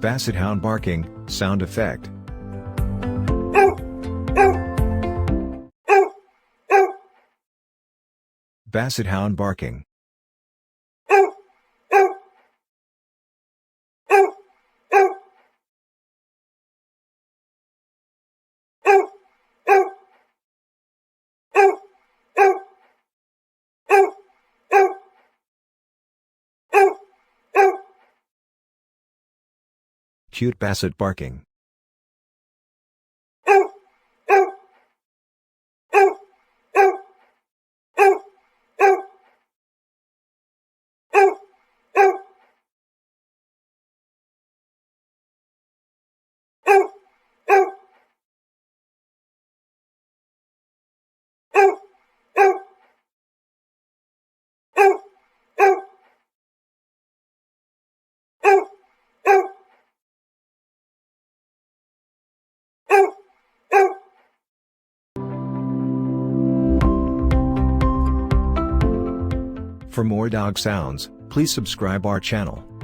Basset Hound barking, sound effect. Basset Hound barking. Cute basset barking. For more dog sounds, please subscribe our channel.